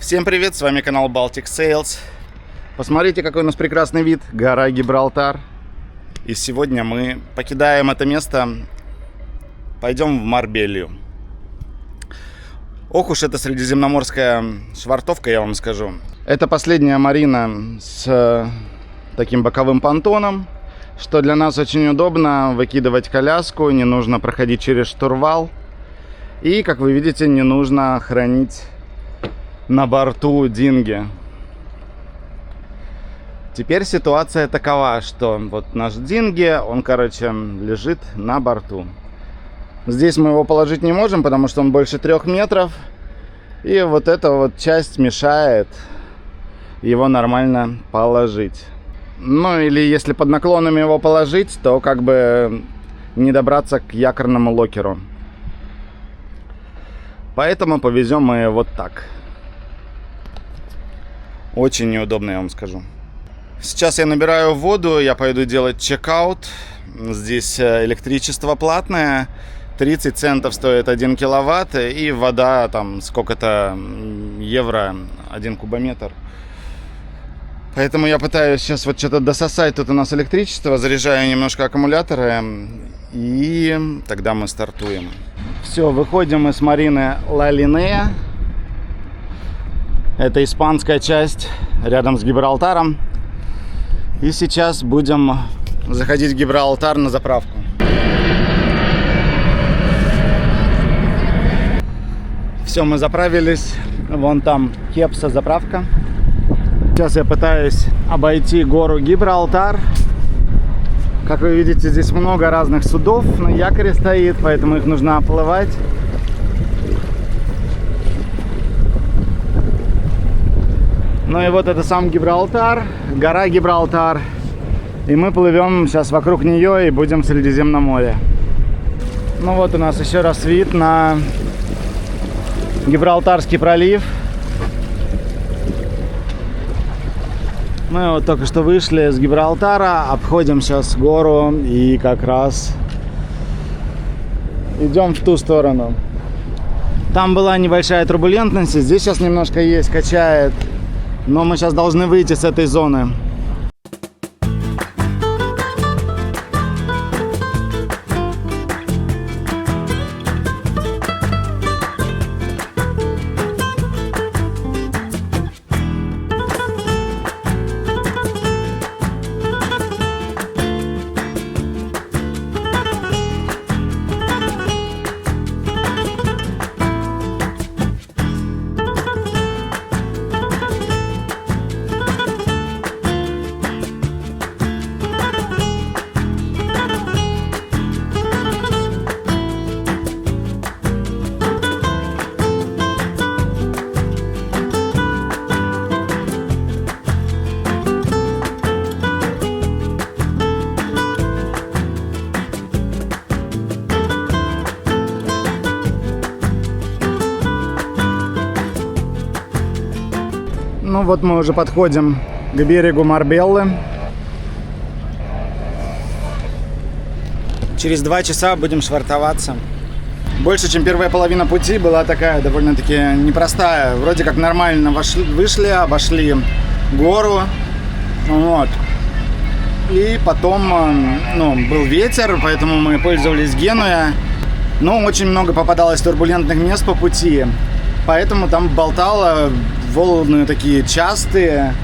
Всем привет, с вами канал Baltic Sails. Посмотрите, какой у нас прекрасный вид, гора Гибралтар. И сегодня мы покидаем это место, пойдем в Марбелью. Ох уж эта средиземноморская швартовка, я вам скажу. Это последняя марина с таким боковым понтоном, что для нас очень удобно выкидывать коляску, не нужно проходить через штурвал. И, как вы видите, не нужно хранить на борту динги. Теперь ситуация такова, что вот наш динги, он, лежит на борту. Здесь мы его положить не можем, потому что он больше 3 метров. И вот эта вот часть мешает его нормально положить. Ну или если под наклонами его положить, то как бы не добраться к якорному локеру. Поэтому повезем мы вот так. Очень неудобно, я вам скажу. Сейчас я набираю воду, я пойду делать чекаут. Здесь электричество платное. 30 центов стоит 1 киловатт. И вода там сколько-то евро 1 кубометр. Поэтому я пытаюсь сейчас вот что-то дососать. Тут у нас электричество. Заряжаю немножко аккумуляторы. И тогда мы стартуем. Все, выходим мы с марины Ла Линея. Это испанская часть рядом с Гибралтаром. И сейчас будем заходить в Гибралтар на заправку. Все, мы заправились. Вон там Кепса заправка. Сейчас я пытаюсь обойти гору Гибралтар. Как вы видите, здесь много разных судов на якоре стоит, поэтому их нужно оплывать. Ну и вот это сам Гибралтар, гора Гибралтар. И мы плывем сейчас вокруг нее и будем в Средиземном море. Ну вот у нас еще раз вид на Гибралтарский пролив. Мы вот только что вышли с Гибралтара, обходим сейчас гору и как раз идем в ту сторону. Там была небольшая турбулентность, здесь сейчас немножко есть, качает. Но мы сейчас должны выйти с этой зоны. Ну вот мы уже подходим к берегу Марбеллы. Через 2 часа будем швартоваться. Больше, чем первая половина пути была такая довольно-таки непростая. Вроде как нормально вышли, обошли гору. Вот. И потом был ветер, поэтому мы пользовались Генуя. Но очень много попадалось турбулентных мест по пути. Поэтому там болтало, волны такие частые.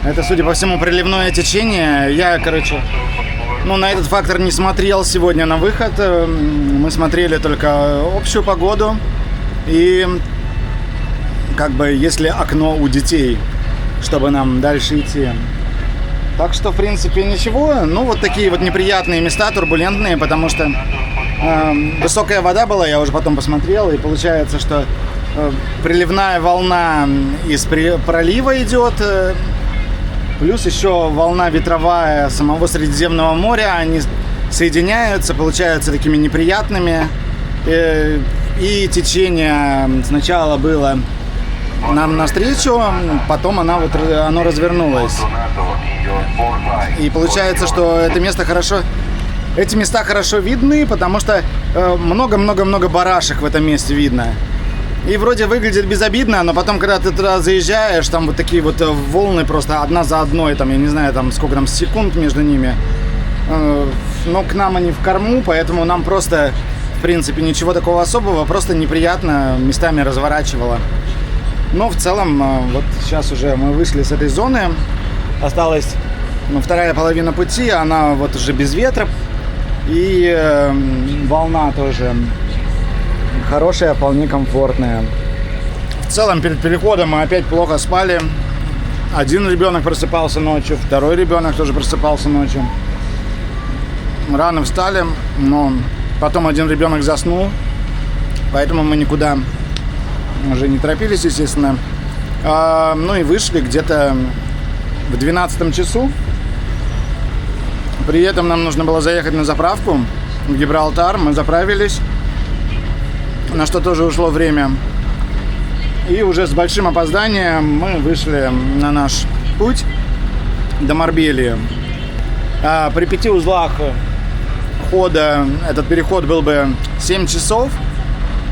Это, судя по всему, приливное течение. Я, на этот фактор не смотрел сегодня на выход. Мы смотрели только общую погоду. И если окно у детей, чтобы нам дальше идти. Так что, в принципе, ничего. Вот такие вот неприятные места, турбулентные, потому что высокая вода была, я уже потом посмотрел, и получается, что приливная волна из пролива идет, плюс еще волна ветровая самого Средиземного моря, они соединяются, получаются такими неприятными, и течение сначала было нам навстречу, потом оно развернулось, и получается, что эти места хорошо видны, потому что много-много-много барашек в этом месте видно. И вроде выглядит безобидно, но потом, когда ты туда заезжаешь, там вот такие вот волны просто одна за одной, там, я не знаю, там сколько там секунд между ними. Но к нам они в корму, поэтому нам просто, в принципе, ничего такого особого, просто неприятно местами разворачивало. Но в целом, вот сейчас уже мы вышли с этой зоны, осталась вторая половина пути, она вот уже без ветра, и волна тоже хорошая, вполне комфортная. В целом, перед переходом мы опять плохо спали. Один ребенок просыпался ночью, второй ребенок тоже просыпался ночью. Рано встали, но потом один ребенок заснул, поэтому мы никуда уже не торопились, естественно. Ну и вышли где-то в 12 часу. При этом нам нужно было заехать на заправку в Гибралтар. Мы заправились, на что тоже ушло время. И уже с большим опозданием мы вышли на наш путь до Марбельи. При 5 узлах хода этот переход был бы 7 часов.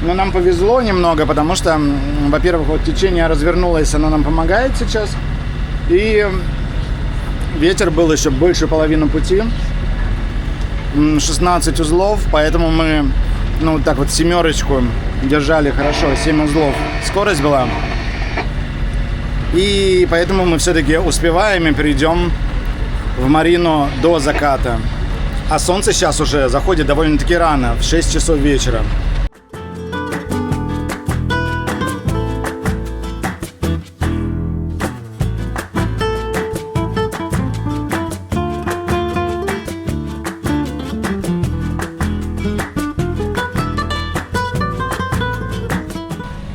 Но нам повезло немного, потому что, во-первых, вот течение развернулось, оно нам помогает сейчас. И ветер был еще больше половины пути. 16 узлов, поэтому мы, так вот семерочку держали хорошо, 7 узлов скорость была. И поэтому мы все-таки успеваем и перейдем в Марино до заката. А солнце сейчас уже заходит довольно-таки рано, в 6 часов вечера.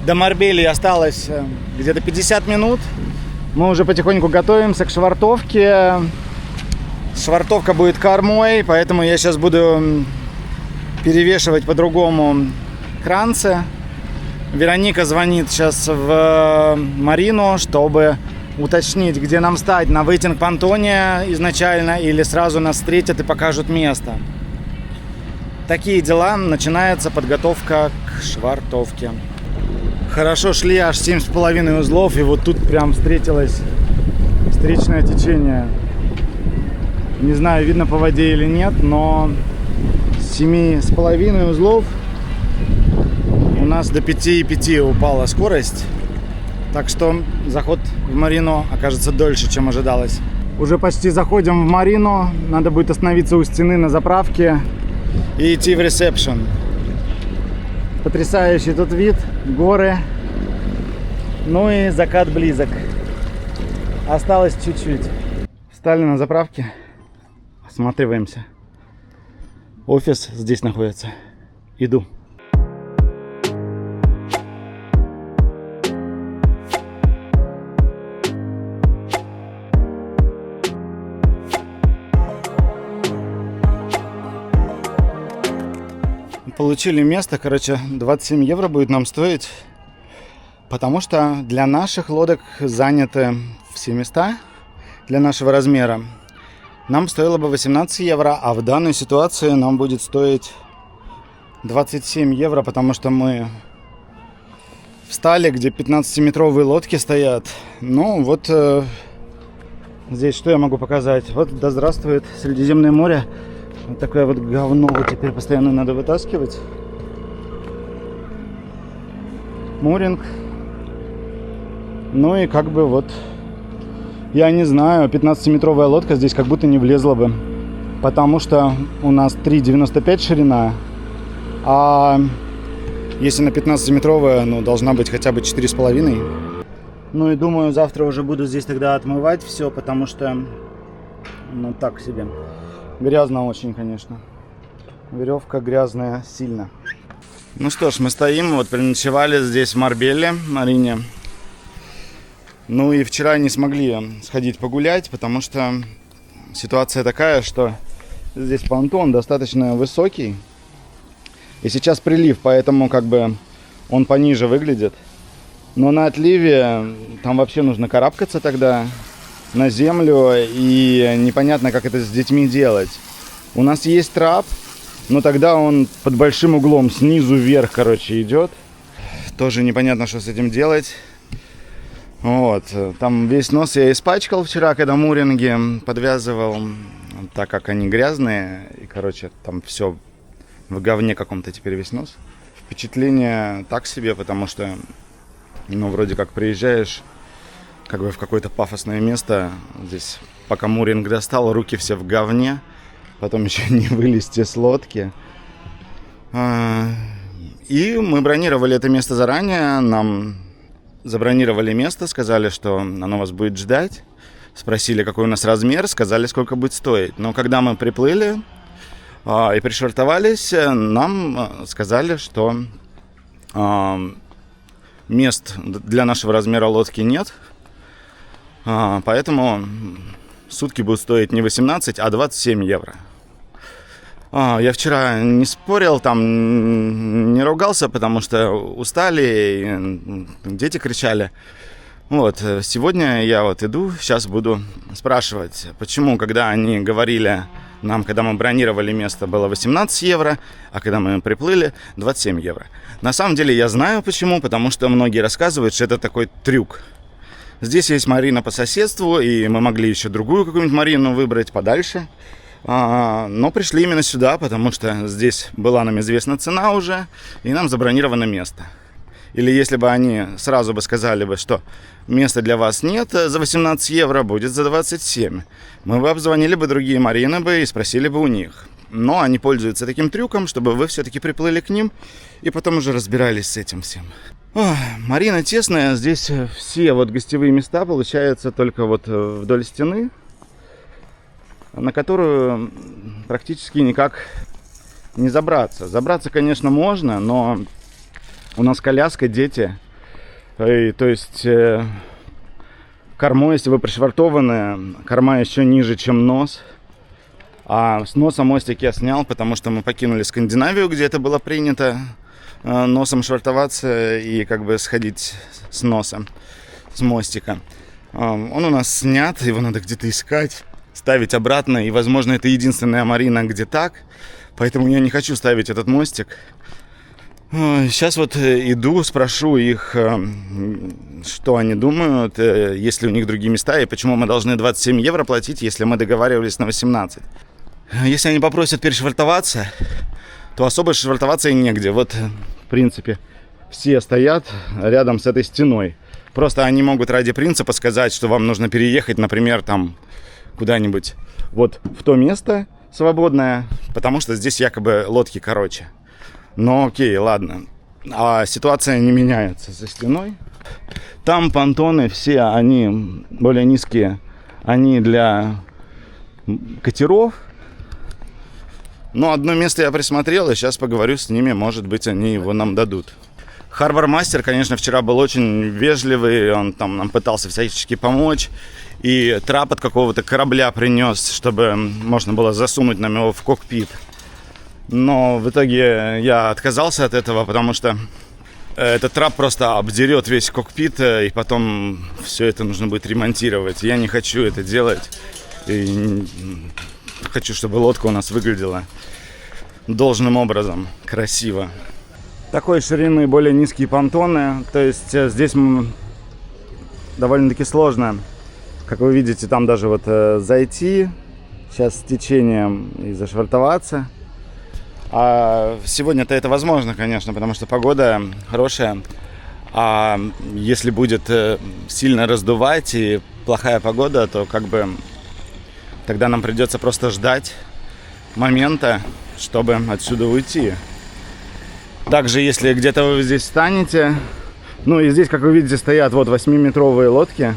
До Марбельи осталось где-то 50 минут. Мы уже потихоньку готовимся к швартовке. Швартовка будет кормой, поэтому я сейчас буду перевешивать по-другому кранцы. Вероника звонит сейчас в Марино, чтобы уточнить, где нам стать. На вейтинг-понтоне изначально или сразу нас встретят и покажут место. Такие дела. Начинается подготовка к швартовке. Хорошо шли, аж 7,5 узлов, и вот тут прям встретилось встречное течение. Не знаю, видно по воде или нет, но с 7,5 узлов у нас до 5,5 упала скорость. Так что заход в Марино окажется дольше, чем ожидалось. Уже почти заходим в Марино. Надо будет остановиться у стены на заправке и идти в ресепшн. Потрясающий тут вид, горы, ну и закат близок. Осталось чуть-чуть. Встали на заправке, осматриваемся. Офис здесь находится. Иду. Получили место, 27 евро будет нам стоить, потому что для наших лодок заняты все места для нашего размера. Нам стоило бы 18 евро, а в данной ситуации нам будет стоить 27 евро, потому что мы встали, где 15-метровые лодки стоят. Ну вот здесь что я могу показать? Вот да здравствует Средиземное море. Вот такое вот говно вот теперь постоянно надо вытаскивать. Муринг. Ну и как бы вот, я не знаю, 15-метровая лодка здесь как будто не влезла бы. Потому что у нас 3,95 ширина. А если на 15-метровая, должна быть хотя бы 4,5. Ну и думаю, завтра уже буду здесь тогда отмывать все, потому что, так себе. Грязно очень, конечно. Веревка грязная сильно. Ну что ж, мы стоим, вот переночевали здесь в Марбелье, Марине. Ну и вчера не смогли сходить погулять, потому что ситуация такая, что здесь понтон достаточно высокий. И сейчас прилив, поэтому как бы он пониже выглядит. Но на отливе там вообще нужно карабкаться тогда на землю, и непонятно, как это с детьми делать. У нас есть трап, но тогда он под большим углом снизу вверх, идет. тоже непонятно, что с этим делать. Вот, там весь нос я испачкал вчера, когда муринги подвязывал, так как они грязные. И, короче, там все в говне каком-то теперь весь нос. Впечатление так себе, потому что, ну, вроде как приезжаешь как бы в какое-то пафосное место. Здесь, пока муринг достал, руки все в говне. Потом еще не вылезти с лодки. И мы бронировали это место заранее. Нам забронировали место, сказали, что оно вас будет ждать. Спросили, какой у нас размер, сказали, сколько будет стоить. Но когда мы приплыли и пришвартовались, нам сказали, что мест для нашего размера лодки нет. Поэтому сутки будут стоить не 18, а 27 евро. Я вчера не спорил, там не ругался, потому что устали, дети кричали. Вот, сегодня я вот иду, сейчас буду спрашивать, почему, когда они говорили нам, когда мы бронировали место, было 18 евро, а когда мы приплыли, 27 евро. На самом деле я знаю почему, потому что многие рассказывают, что это такой трюк. Здесь есть марина по соседству, и мы могли еще другую какую-нибудь марину выбрать подальше. Но пришли именно сюда, потому что здесь была нам известна цена уже, и нам забронировано место. Или если бы они сразу бы сказали бы, что места для вас нет, за 18 евро будет за 27. Мы бы обзвонили бы другие марины бы и спросили бы у них. Но они пользуются таким трюком, чтобы вы все-таки приплыли к ним и потом уже разбирались с этим всем. Марина тесная, здесь все вот гостевые места получаются только вот вдоль стены, на которую практически никак не забраться. Забраться, конечно, можно, но у нас коляска, дети. И, то есть кормой, если вы пришвартованы, корма еще ниже, чем нос. А с носа мостик я снял, потому что мы покинули Скандинавию, где это было принято носом швартоваться и как бы сходить с носа, с мостика. Он у нас снят, его надо где-то искать, ставить обратно, и, возможно, это единственная марина, где так, поэтому я не хочу ставить этот мостик. Сейчас вот иду, спрошу их, что они думают, есть ли у них другие места, и почему мы должны 27 евро платить, если мы договаривались на 18. Если они попросят перешвартоваться, то особо швартоваться и негде. Вот, в принципе, все стоят рядом с этой стеной. Просто они могут ради принципа сказать, что вам нужно переехать, например, там куда-нибудь вот в то место свободное, потому что здесь якобы лодки короче. Но окей, ладно. А ситуация не меняется за стеной. Там понтоны все, они более низкие, они для катеров. Но одно место я присмотрел, и сейчас поговорю с ними, может быть, они его нам дадут. Харбор-мастер, конечно, вчера был очень вежливый, он там нам пытался всячески помочь. И трап от какого-то корабля принес, чтобы можно было засунуть нам его в кокпит. Но в итоге я отказался от этого, потому что этот трап просто обдерет весь кокпит, и потом все это нужно будет ремонтировать. Я не хочу это делать. И хочу, чтобы лодка у нас выглядела должным образом, красиво. Такой ширины более низкие понтоны, то есть здесь довольно-таки сложно, как вы видите, там даже вот зайти сейчас с течением и зашвартоваться. А сегодня-то это возможно, конечно, потому что погода хорошая. А если будет сильно раздувать и плохая погода, то как бы тогда нам придется просто ждать момента, чтобы отсюда уйти. Также, если где-то вы здесь станете, ну и здесь, как вы видите, стоят вот 8-метровые лодки.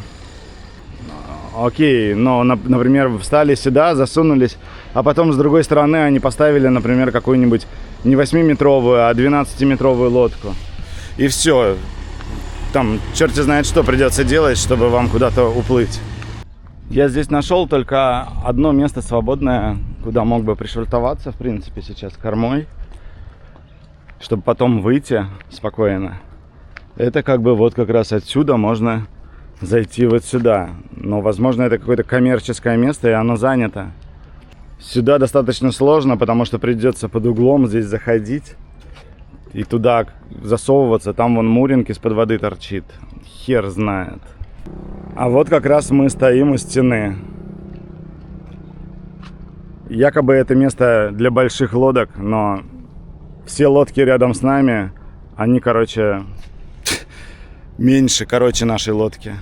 Окей, но, например, встали сюда, засунулись, а потом с другой стороны они поставили, например, какую-нибудь не 8-метровую, а 12-метровую лодку. И все. Там черти знает, что придется делать, чтобы вам куда-то уплыть. Я здесь нашел только одно место свободное, куда мог бы пришвартоваться, в принципе, сейчас кормой, чтобы потом выйти спокойно. Это как бы вот как раз отсюда можно зайти вот сюда. Но, возможно, это какое-то коммерческое место, и оно занято. Сюда достаточно сложно, потому что придется под углом здесь заходить. и туда засовываться. Там вон муринг из-под воды торчит. Хер знает. А вот как раз мы стоим у стены. Якобы это место для больших лодок, но все лодки рядом с нами, они, короче, меньше, нашей лодки.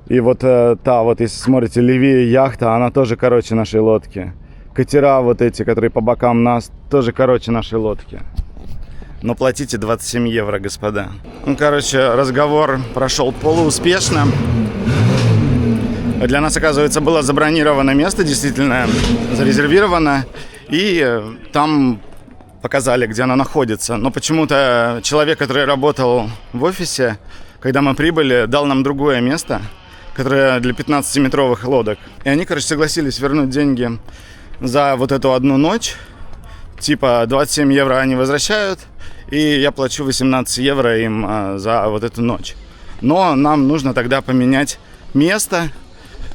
И вот та, вот если смотрите, левее яхта, она тоже, нашей лодки. Катера вот эти, которые по бокам нас, тоже, нашей лодки. Но платите 27 евро, господа. Ну, разговор прошел полууспешно. Для нас, оказывается, было забронировано место, действительно, зарезервировано. И там показали, где оно находится. Но почему-то человек, который работал в офисе, когда мы прибыли, дал нам другое место, которое для 15-метровых лодок. И они, согласились вернуть деньги за вот эту одну ночь. Типа 27 евро они возвращают, и я плачу 18 евро им за вот эту ночь. Но нам нужно тогда поменять место,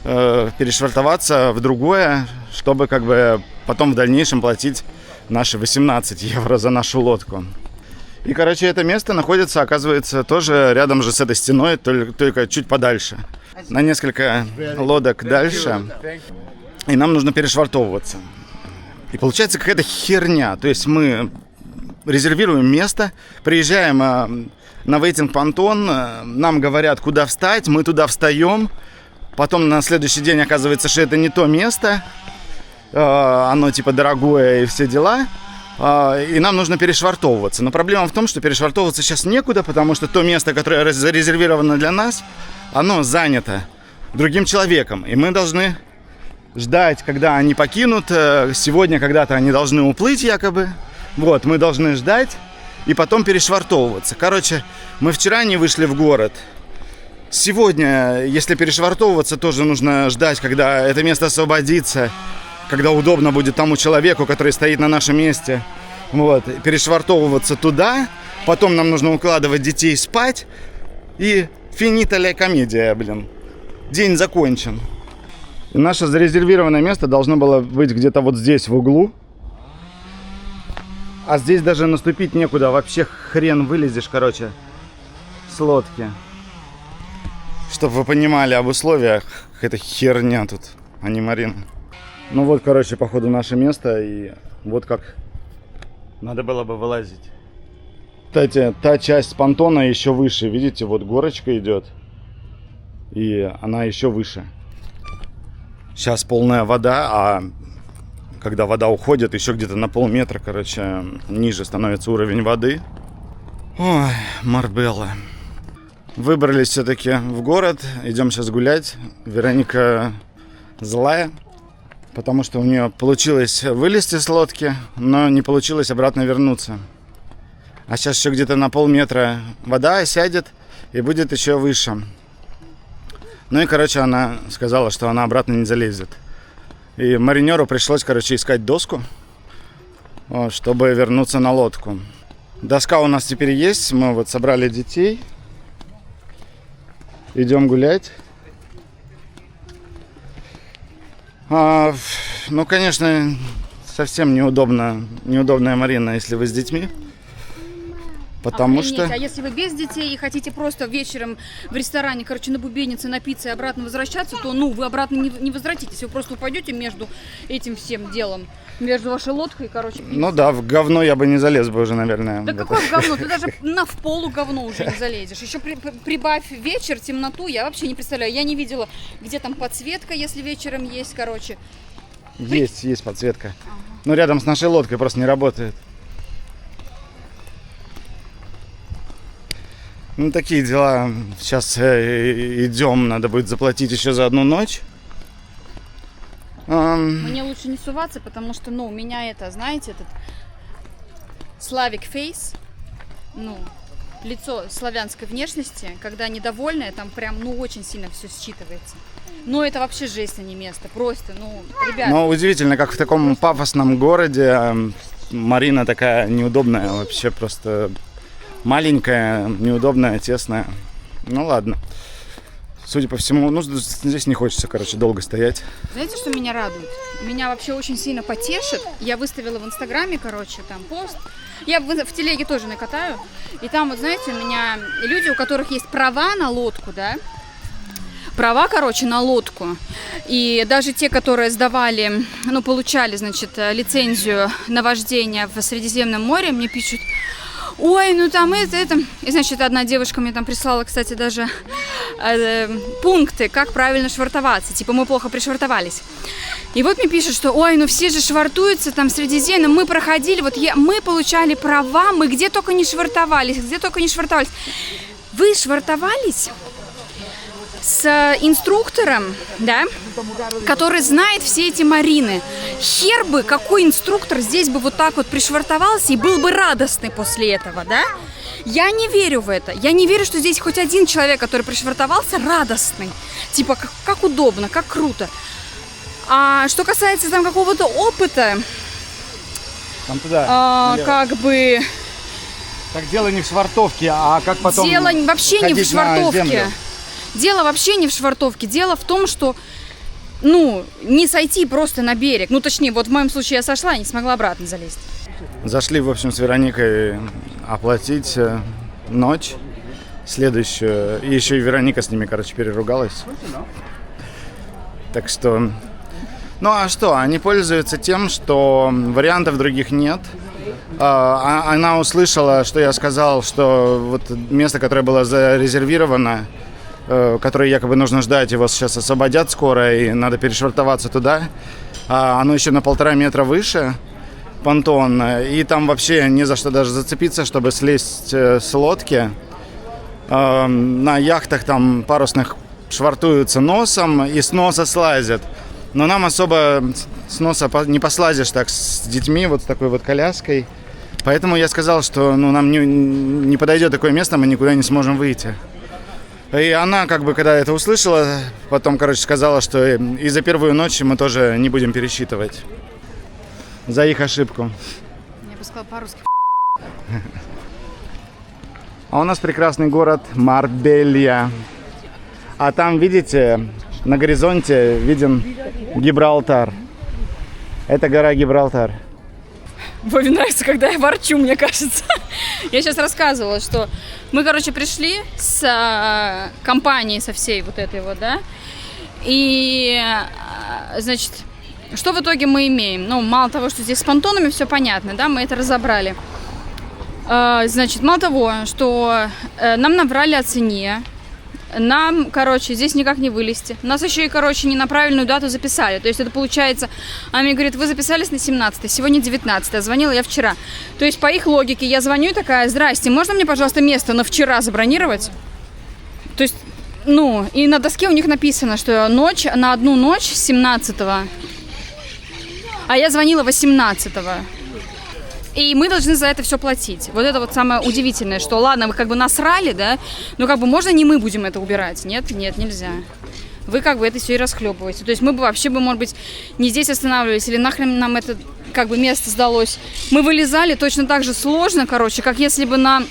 перешвартоваться в другое, чтобы потом в дальнейшем платить наши 18 евро за нашу лодку. И, это место находится, оказывается, тоже рядом же с этой стеной, только чуть подальше. На несколько лодок дальше. И нам нужно перешвартовываться. И получается какая-то херня. То есть мы резервируем место, приезжаем на вейтинг-понтон, нам говорят, куда встать, мы туда встаем. Потом на следующий день оказывается, что это не то место. Оно типа дорогое и все дела. И нам нужно перешвартовываться. Но проблема в том, что перешвартовываться сейчас некуда, потому что то место, которое зарезервировано для нас, оно занято другим человеком. И мы должны ждать, когда они покинут. Сегодня когда-то они должны уплыть якобы. Вот, мы должны ждать и потом перешвартовываться. Мы вчера не вышли в город. Сегодня, если перешвартовываться, тоже нужно ждать, когда это место освободится, когда удобно будет тому человеку, который стоит на нашем месте. Вот, перешвартовываться туда. Потом нам нужно укладывать детей спать. И финита ля комедия, День закончен. И наше зарезервированное место должно было быть где-то вот здесь, в углу. А здесь даже наступить некуда. Вообще хрен вылезешь, с лодки. Чтобы вы понимали об условиях, это херня тут, а не Марина. Ну вот, походу, наше место. И вот как надо было бы вылазить. Кстати, та часть понтона еще выше. Видите, вот горочка идет. И она еще выше. Сейчас полная вода, а когда вода уходит, еще где-то на полметра, ниже становится уровень воды. Ой, Марбелла. Выбрались все-таки в город. Идем сейчас гулять. Вероника злая, потому что у нее получилось вылезти с лодки, но не получилось обратно вернуться. А сейчас еще где-то на полметра вода сядет и будет еще выше. Ну и, она сказала, что она обратно не залезет. И маринеру пришлось, искать доску, чтобы вернуться на лодку. Доска у нас теперь есть. Мы вот собрали детей. Идем гулять. Ну, конечно, совсем неудобная Марина, если вы с детьми. Потому что... А если вы без детей и хотите просто вечером в ресторане, набубениться, напиться и обратно возвращаться, то, вы обратно не возвратитесь. Вы просто упадете между этим всем делом, между вашей лодкой, Ну да, в говно я бы не залез бы уже, наверное. Да какое в говно? Ты даже в полу говно уже не залезешь. Еще прибавь вечер, темноту, я вообще не представляю. Я не видела, где там подсветка, если вечером есть, Есть подсветка. Но рядом с нашей лодкой просто не работает. Ну, такие дела. Сейчас идем, надо будет заплатить еще за одну ночь. Мне лучше не суваться, потому что, у меня знаете, этот Slavic face, лицо славянской внешности, когда недовольная, там прям, очень сильно все считывается. Но это вообще жесть, а не место. Просто, ребята. Но удивительно, как в таком пафосном городе Марина такая неудобная, вообще просто маленькая, неудобная, тесная. Ну ладно. Судя по всему, здесь не хочется, долго стоять. Знаете, что меня радует? меня вообще очень сильно потешит. Я выставила в Инстаграме, короче, там пост. Я в телеге тоже накатаю. И там, вот знаете, у меня люди, у которых есть права на лодку, да? Права, короче, на лодку. И даже те, которые сдавали, ну, получали, значит, лицензию на вождение в Средиземном море, мне пишут: ой, ну там это. И, значит, одна девушка мне там прислала, кстати, даже пункты, как правильно швартоваться. Типа, мы плохо пришвартовались. И вот мне пишут, что, ой, ну все же швартуются там в Средиземном. Мы проходили, вот мы получали права, мы где только не швартовались, где только не швартовались. Вы швартовались с инструктором, да, который знает все эти марины. Хер бы, какой инструктор здесь бы вот так вот пришвартовался и был бы радостный после этого, да? Я не верю в это. Я не верю, что здесь хоть один человек, который пришвартовался, радостный. Типа, как удобно, как круто. А что касается там какого-то опыта, Там туда. как бы... Так дело не в швартовке, а как потом дело вообще не в ходить на швартовке. землю. Дело вообще не в швартовке. Дело в том, что, ну, не сойти просто на берег. Ну, точнее, вот в моем случае я сошла и не смогла обратно залезть. Зашли, в общем, с Вероникой оплатить ночь следующую. И еще и Вероника с ними, короче, переругалась. Так что... Ну, а что? Они пользуются тем, что вариантов других нет. Она услышала, что я сказал, что вот место, которое было зарезервировано, которое якобы нужно ждать, его сейчас освободят скоро, и надо перешвартоваться туда. Оно еще на 1,5 метра выше, понтон, и там вообще не за что даже зацепиться, чтобы слезть с лодки. На яхтах там парусных швартуются носом и с носа слазят. Но нам особо с носа не послазишь так с детьми, вот с такой вот коляской. Поэтому я сказал, что нам не подойдет такое место, мы никуда не сможем выйти. И она, как бы, когда это услышала, потом, короче, сказала, что и за первую ночь мы тоже не будем пересчитывать. За их ошибку. Я бы сказала по-русски. А у нас прекрасный город Марбелья. А там, видите, на горизонте виден Гибралтар. Это гора Гибралтар. Вове нравится, когда я ворчу, мне кажется. Я сейчас рассказывала, что мы, короче, пришли с компанией, со всей вот этой вот, да. И, значит, что в итоге мы имеем? Ну, мало того, что здесь с понтонами все понятно, да, мы это разобрали. Значит, мало того, что нам наврали о цене. Нам, короче, здесь никак не вылезти. Нас еще и, короче, не на правильную дату записали. То есть это получается, она мне говорит, вы записались на 17, сегодня 19, звонила я вчера. То есть по их логике я звоню и такая: здрасте, можно мне, пожалуйста, место на вчера забронировать? То есть, ну, и на доске у них написано, что ночь, на одну ночь 17-го, а я звонила 18-го. И мы должны за это все платить. Вот это вот самое удивительное, что ладно, вы как бы насрали, да, но как бы можно не мы будем это убирать? Нет, нельзя. Вы как бы это все и расхлебываете. То есть мы бы вообще, может быть, не здесь останавливались, или нахрен нам это как бы место сдалось. Мы вылезали точно так же сложно, короче, как если бы на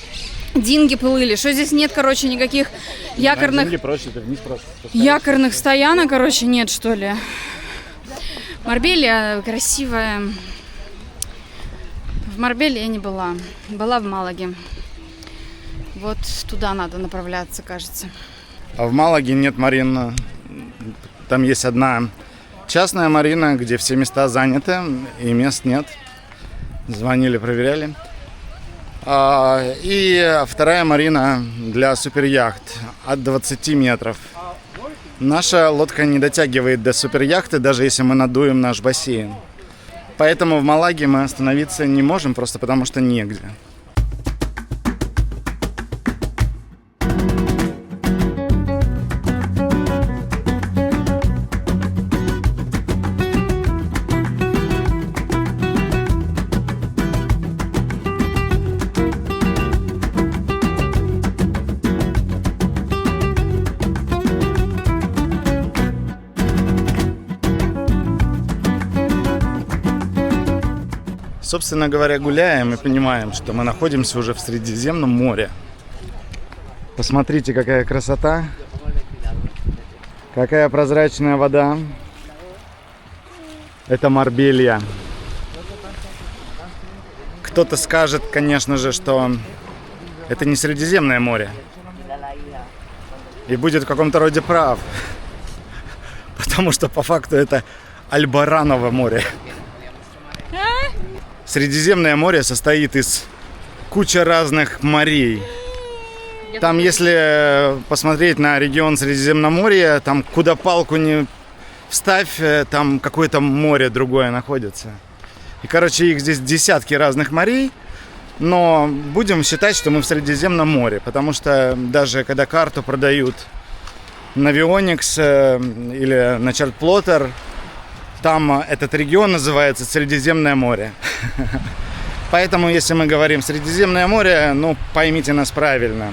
динге плыли. Что здесь нет, короче, никаких якорных... Якорных стоянок, короче, нет, что ли. Марбелья красивая. В Марбелье я не была. Была в Малаге. Вот туда надо направляться, кажется. А в Малаге нет марин. Там есть одна частная марина, где все места заняты, и мест нет. Звонили, проверяли. И вторая марина для суперяхт от 20 метров. Наша лодка не дотягивает до суперяхты, даже если мы надуем наш бассейн. Поэтому в Малаге мы остановиться не можем, просто потому что негде. Собственно говоря, гуляем и понимаем, что мы находимся уже в Средиземном море. Посмотрите, какая красота, какая прозрачная вода. Это Марбелья. Кто-то скажет, конечно же, что это не Средиземное море. И будет в каком-то роде прав. Потому что по факту это Альбараново море. Средиземное море состоит из кучи разных морей. Там, если посмотреть на регион Средиземноморья, там куда палку не вставь, там какое-то море другое находится. И, короче, их здесь десятки разных морей. Но будем считать, что мы в Средиземном море. Потому что даже когда карту продают на Вионикс или на Чартплоттер, там этот регион называется Средиземное море. Поэтому, если мы говорим Средиземное море, ну, поймите нас правильно.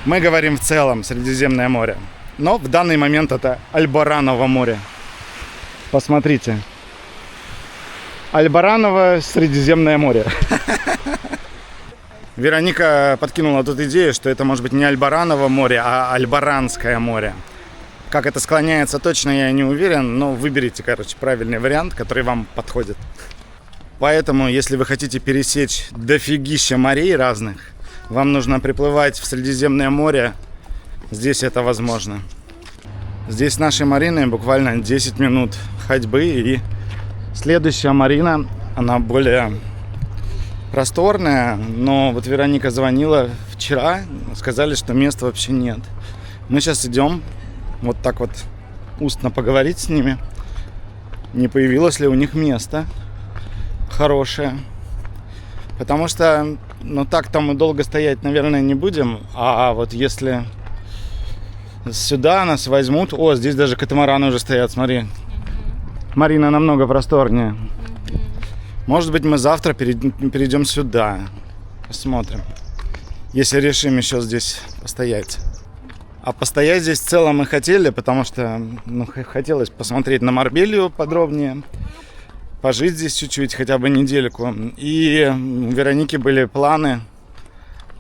Мы говорим в целом Средиземное море. Но в данный момент это Альбараново море. Посмотрите. Альбараново, Средиземное море. Вероника подкинула тут идею, что это может быть не Альбараново море, а Альбаранское море. Как это склоняется, точно я не уверен, но выберите, короче, правильный вариант, который вам подходит. Поэтому, если вы хотите пересечь дофигища морей разных, вам нужно приплывать в Средиземное море. Здесь это возможно. Здесь с нашей Мариной буквально 10 минут ходьбы. И следующая Марина, она более просторная. Но вот Вероника звонила вчера, сказали, что места вообще нет. Мы сейчас идем вот так вот устно поговорить с ними. Не появилось ли у них место хорошее. Потому что, ну, так-то мы долго стоять, наверное, не будем. А вот если сюда нас возьмут... О, здесь даже катамараны уже стоят, смотри. Марина намного просторнее. Может быть, мы завтра перейдем сюда. Посмотрим. Если решим еще здесь постоять. А постоять здесь в целом мы хотели, потому что, ну, хотелось посмотреть на Марбелью подробнее. Пожить здесь чуть-чуть, хотя бы недельку. И у Вероники были планы.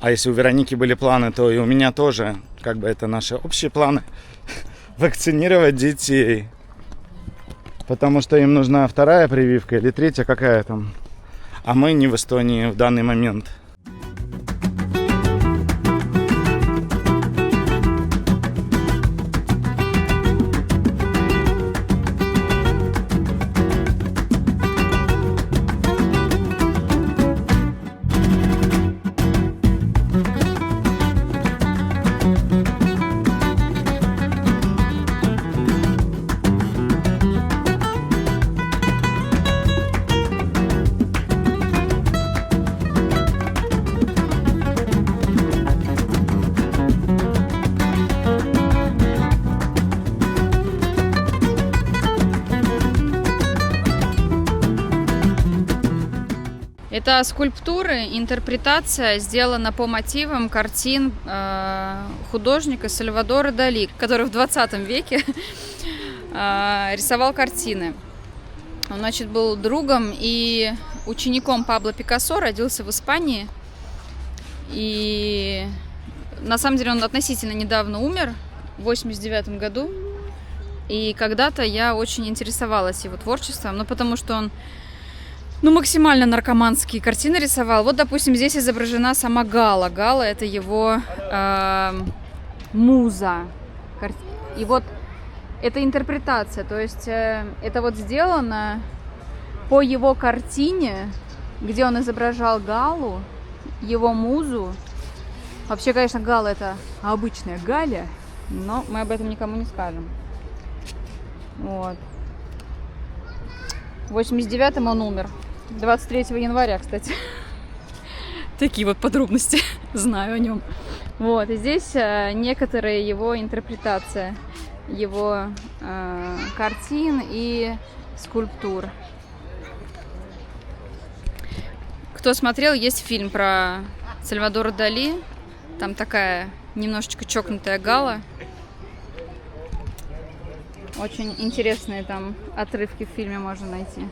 А если у Вероники были планы, то и у меня тоже. Как бы это наши общие планы. Вакцинировать детей. Потому что им нужна вторая прививка или третья, какая там. А мы не в Эстонии в данный момент. Это скульптуры, интерпретация сделана по мотивам картин художника Сальвадора Дали, который в 20 веке рисовал картины. Он, значит, был другом и учеником Пабло Пикассо, родился в Испании. И на самом деле он относительно недавно умер, в 89 году. И когда-то я очень интересовалась его творчеством, потому что он максимально наркоманские картины рисовал. Вот, допустим, здесь изображена сама Гала. Гала — это его муза. И вот это интерпретация. То есть это вот сделано по его картине, где он изображал Галу, его музу. Вообще, конечно, Гала — это обычная Галя, но мы об этом никому не скажем. Вот. В 89-м он умер. 23 января, кстати. Такие вот подробности знаю о нем. Вот, и здесь некоторые его интерпретации, его картин и скульптур. Кто смотрел, есть фильм про Сальвадора Дали. Там такая немножечко чокнутая Гала. Очень интересные там отрывки в фильме можно найти.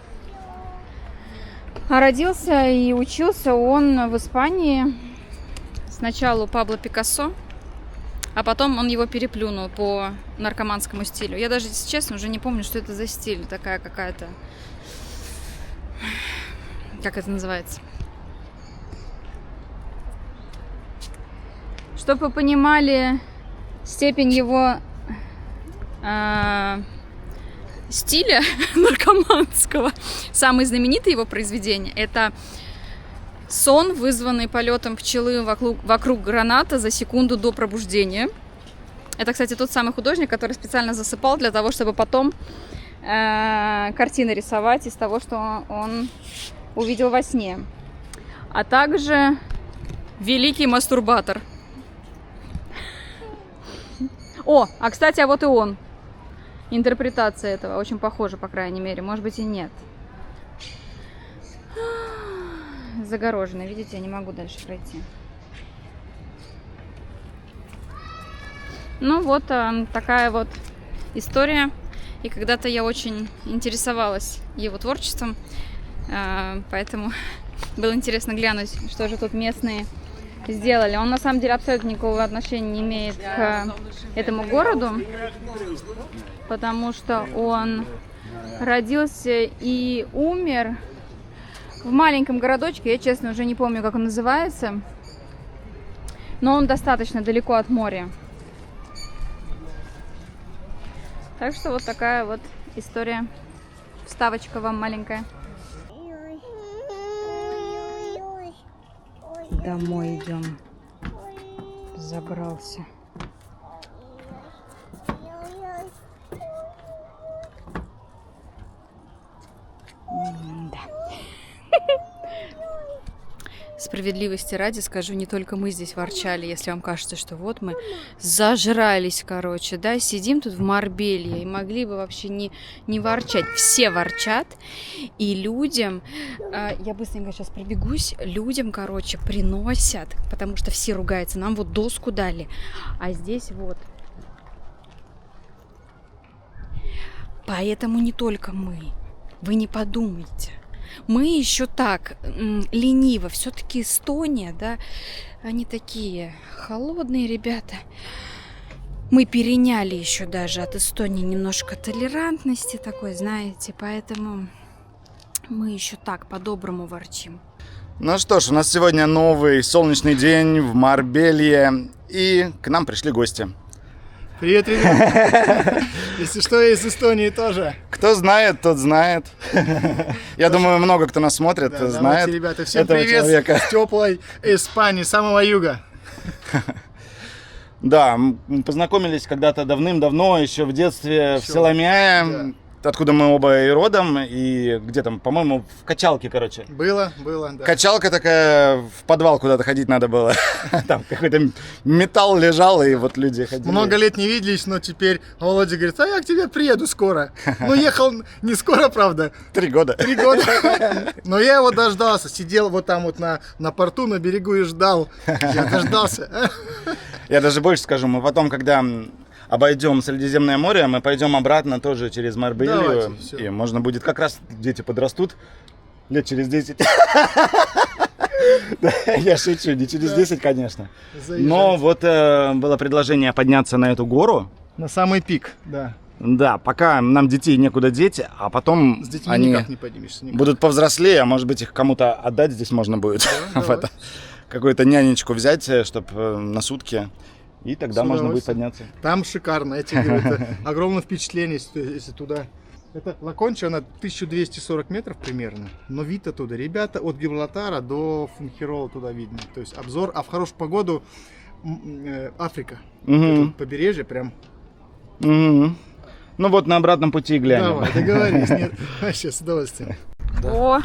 А родился и учился он в Испании. Сначала у Пабло Пикассо, а потом он его переплюнул по наркоманскому стилю. Я даже, если честно, уже не помню, что это за стиль. Такая какая-то... Как это называется? Чтобы вы понимали степень его стиля наркоманского, самое знаменитое его произведение — это «Сон, вызванный полетом пчелы вокруг граната за секунду до пробуждения». Это, кстати, тот самый художник, который специально засыпал для того, чтобы потом картины рисовать из того, что он увидел во сне. А также великий мастурбатор. О, а кстати, а вот и он. Интерпретация этого очень похожа, по крайней мере. Может быть, и нет. Загорожено, видите, я не могу дальше пройти. Ну вот такая вот история. И когда-то я очень интересовалась его творчеством, поэтому было интересно глянуть, что же тут местные сделали. Он на самом деле абсолютно никакого отношения не имеет к этому городу, потому что он родился и умер в маленьком городочке. Я, честно, уже не помню, как он называется, но он достаточно далеко от моря. Так что вот такая вот история. Вставочка вам маленькая. Домой идем. Забрался. Да. Справедливости ради скажу, не только мы здесь ворчали, если вам кажется, что вот мы зажрались, короче, да, сидим тут в Марбелье и могли бы вообще не ворчать. Все ворчат, и людям, я быстренько сейчас пробегусь, людям, короче, приносят, потому что все ругаются, нам вот доску дали, а здесь вот. Поэтому не только мы, вы не подумайте. Мы еще так лениво. Все-таки Эстония, да, они такие холодные ребята. Мы переняли еще даже от Эстонии немножко толерантности такой, знаете, поэтому мы еще так по-доброму ворчим. Ну что ж, у нас сегодня новый солнечный день в Марбелье, и к нам пришли гости. Привет, ребят! Если что, я из Эстонии тоже. Кто знает, тот знает. Я думаю, много кто нас смотрит, знает. Давайте, ребята, всем этого привет человека. с теплой Испании, самого юга. Да, мы познакомились когда-то давным-давно, еще в детстве в Соломяе, откуда мы оба и родом, и где там, по-моему, в качалке, короче. Было, да. Качалка такая, в подвал куда-то ходить надо было. Там какой-то металл лежал, и вот люди ходили. Много лет не виделись, но теперь Володя говорит, а я к тебе приеду скоро. Ну, ехал не скоро, правда. 3 года. 3 года. Но я его дождался, сидел вот там вот на порту, на берегу и ждал. Я дождался. Я даже больше скажу, мы потом, когда обойдем Средиземное море, мы пойдем обратно тоже через Марбелью. И можно будет, как раз дети подрастут, лет через 10. Я шучу, не через 10, конечно. Но вот было предложение подняться на эту гору. На самый пик, да. Да, пока нам детей некуда деть, а потом с детьми они никак не поднимешься. будут повзрослее, а может быть их кому-то отдать здесь можно будет. Какую-то нянечку взять, чтобы на сутки. И тогда можно будет подняться. Там шикарно, я тебе говорю, это огромное впечатление, если туда. Это Ла-Конча, она 1240 метров примерно, но вид оттуда, ребята, от Гибралтара до Фунхерола туда видно. То есть обзор, а в хорошую погоду Африка. Побережье прям. Ну вот на обратном пути глянем. Давай, договорились. Нет, вообще с удовольствием. О,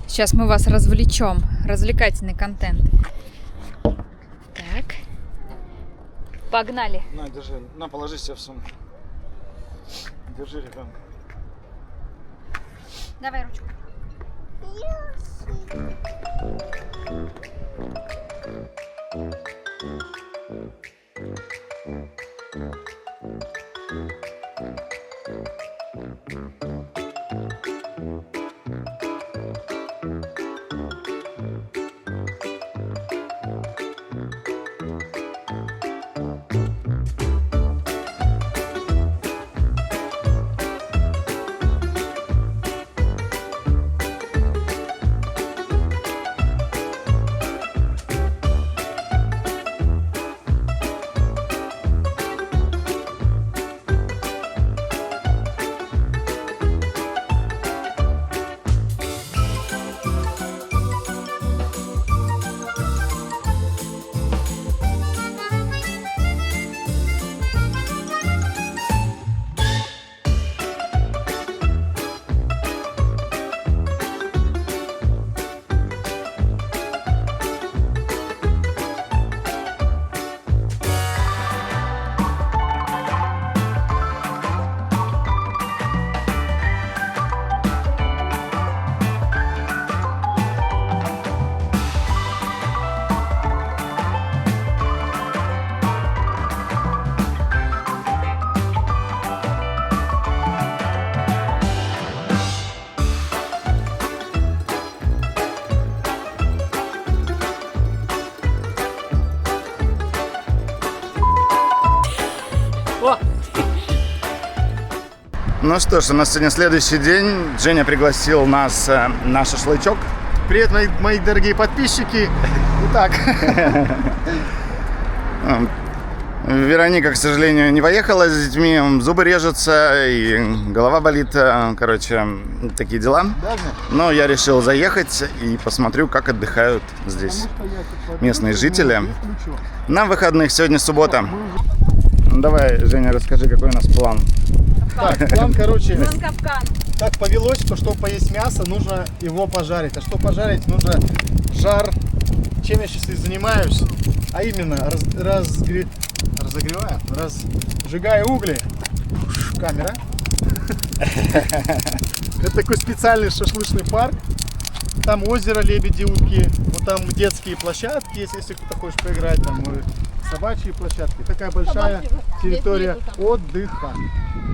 сейчас мы вас развлечем. Развлекательный контент. Так. Погнали. На, держи. На, положи себе в сумку. Держи ребенка. Давай ручку. Ну что ж, у нас сегодня следующий день. Женя пригласил нас на шашлычок. Привет, мои дорогие подписчики. Итак, Вероника, к сожалению, не поехала с детьми. Зубы режутся и голова болит. Короче, такие дела. Но я решил заехать и посмотрю, как отдыхают здесь местные жители. На выходных, сегодня суббота. Давай, Женя, расскажи, какой у нас план. так, план, короче, Капкан. так повелось, что чтобы поесть мясо, нужно его пожарить. А чтобы пожарить, нужно жар. Чем я сейчас и занимаюсь, а именно разжигаю угли. Камера. Это такой специальный шашлычный парк. Там озеро, лебеди, утки. Вот там детские площадки есть, если кто-то хочет поиграть. Там собачьи площадки. Такая большая территория отдыха.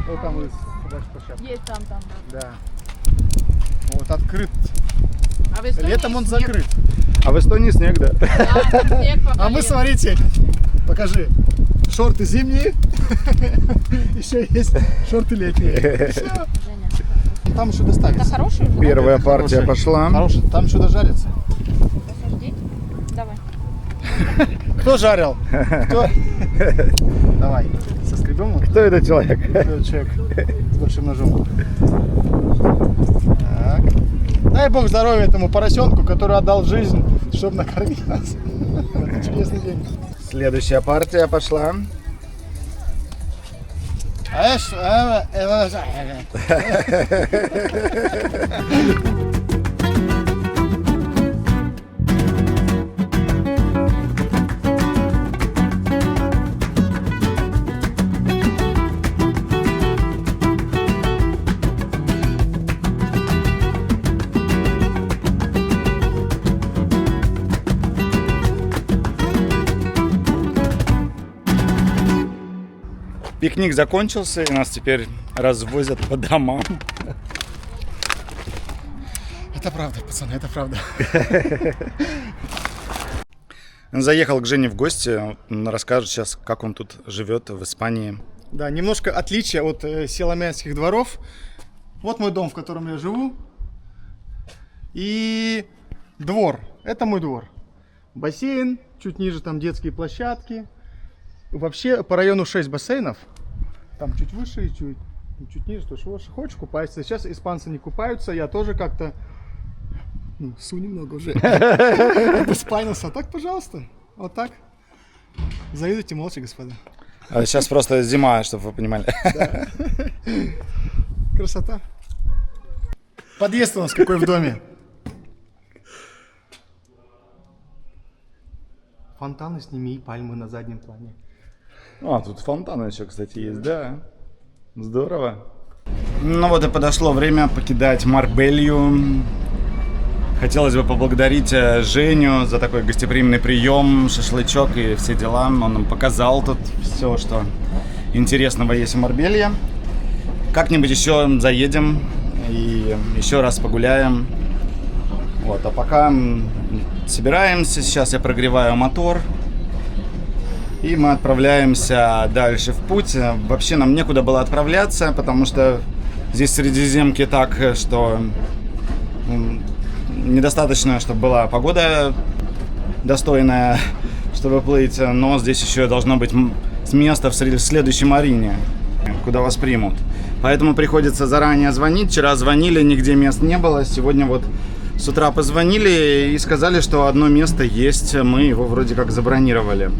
Вот там вот собачья площадка. Есть там, Да. Вот открыт. А в Эстонии Летом он снег. закрыт. А в Эстонии снег, да? Да, там снег по А мы, колено. смотрите, покажи. Шорты зимние, еще есть шорты летние. Всё. Там еще доставить. Это хороший уже, да? Первая партия пошла. Хороший. Там что дожарится. Посаждить? Давай. Кто жарил? Кто? Давай, соскребем его. Кто этот человек? Этот человек с большим ножом. Так. Дай бог здоровья этому поросенку, который отдал жизнь, чтобы накормить нас. Это чудесный день. Следующая партия пошла. Пикник закончился, и нас теперь развозят по домам. Это правда, пацаны, это правда. Заехал к Жене в гости. Он расскажет сейчас, как он тут живет в Испании. Да, немножко отличие от селомянских дворов. Вот мой дом, в котором я живу. И двор. Это мой двор. Бассейн, чуть ниже там детские площадки. Вообще по району 6 бассейнов. Там чуть выше и чуть ниже. То что хочешь купайся. Сейчас испанцы не купаются. Я тоже как-то су немного уже. Обеспанился. Так, пожалуйста. Вот так. Завидуйте молча, господа. А сейчас просто зима, чтобы вы понимали. Красота. Подъезд у нас какой в доме. Фонтаны сними и пальмы на заднем плане. А, тут фонтаны еще, кстати, есть, да. Здорово. Ну вот и подошло время покидать Марбелью. Хотелось бы поблагодарить Женю за такой гостеприимный прием, шашлычок и все дела. Он нам показал тут все, что интересного есть в Марбелье. Как-нибудь еще заедем и еще раз погуляем. Вот, а пока собираемся, сейчас я прогреваю мотор. И мы отправляемся дальше в путь. Вообще нам некуда было отправляться, потому что здесь Средиземки так, что недостаточно, чтобы была погода достойная, чтобы плыть. Но здесь еще должно быть место в следующей марине, куда вас примут. Поэтому приходится заранее звонить. Вчера звонили, нигде мест не было. Сегодня вот с утра позвонили и сказали, что одно место есть. Мы его вроде как забронировали.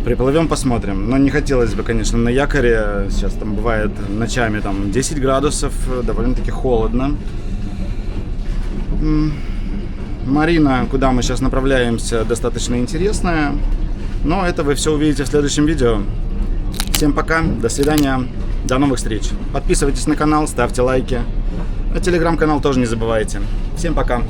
Приплывем, посмотрим. Но не хотелось бы, конечно, на якоре. Сейчас там бывает ночами там 10 градусов, довольно-таки холодно. Марина, куда мы сейчас направляемся, достаточно интересная. Но это вы все увидите в следующем видео. Всем пока, до свидания, до новых встреч. Подписывайтесь на канал, ставьте лайки. А телеграм-канал тоже не забывайте. Всем пока.